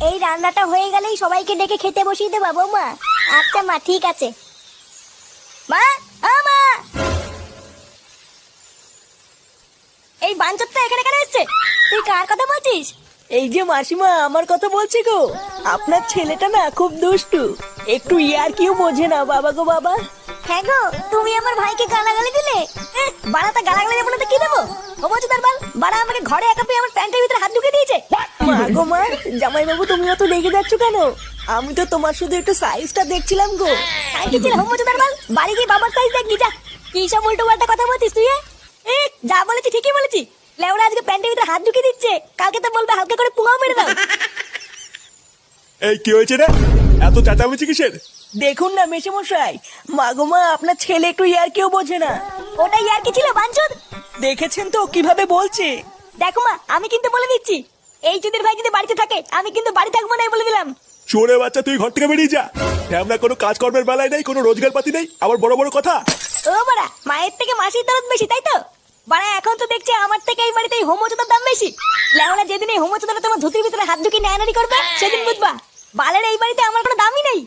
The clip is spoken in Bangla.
এই রান্নাটা হয়ে গেলেই সবাইকে ডেকে খেতে বসিয়ে দেবা বৌমা। আচ্ছা মা, ঠিক আছে। মা, ও মা, এই বাঞ্চতটা এখানে কেন এসছে? তুই কার কথা বলছিস? এই যে মাসিমা, আমার কথা বলছি গো। আপনার ছেলেটা না খুব দুষ্টু, একটু ইয়ার কিউ বোঝে না। বাবা গো বাবা। হ্যাঁ গো, তুমি আমার ভাইকে গালাগালি দিলে। বাড়াটা গালাগালি দেবো না তো কি দেবো? ও বলছি তার বাল, বাড়া আমাকে ঘরে একা পেয়ে আমার প্যান্টের ভিতরে হাত ঢুকে দিয়েছে। মা গো মা, জামাই বাবু তুমি অত রেগে যাচ্ছ কেন? আমি তো তোমার শুধু একটু সাইজটা দেখছিলাম গো। কি ছিল হোম তার বাল? বাড়ি গিয়ে বাবার সাইজ দেখবি যা। কি সব উল্টো পাল্টা কথা বলছিস তুই? যা বলেছি ঠিকই বলেছি। লেওরা আজকে প্যান্টের ভিতরে হাত ঢুকে দিচ্ছে, কালকে তো বলবে হালকা করে পুঙাও মেরে দাও। এই কি হয়েছে রে? এত চেঁচামেচি কিসের? দেখুন না মেশামশাই, মা গো মা, আপনার ছেলে একটু ইয়ার কিউ বোঝে না। ওটাই আর কি ছিল বাঞ্চুদ? দেখেছেন তো কিভাবে বলছে। দেখো মা, আমি কিন্তু বলে দিচ্ছি, এই চুদির ভাই যদি বাড়িতে থাকে আমি কিন্তু বাড়ি থাকবো না, বলে দিলাম। চোরে বাচ্চা, তুই ঘর থেকে বেরিয়ে যা। আমরা কোনো কাজকর্মের বেলায় নেই, কোনো রোজগার পাতি নেই, আবার বড় বড় কথা। ও বাড়া, মায়ের থেকে মাসির দরদ বেশি, তাই তো? বাড়া এখন তো দেখছি আমার থেকে এই বাড়িতে হোমোচোদার দাম বেশি। লেওরা যেদিন এই হোমোচোদাটা তোমার ধুতির ভিতরে হাত ঢুকিয়ে নেয়ানারি করবে সেদিন বুঝবা বালের এই বাড়িতে আমার কোনো দামই নেই।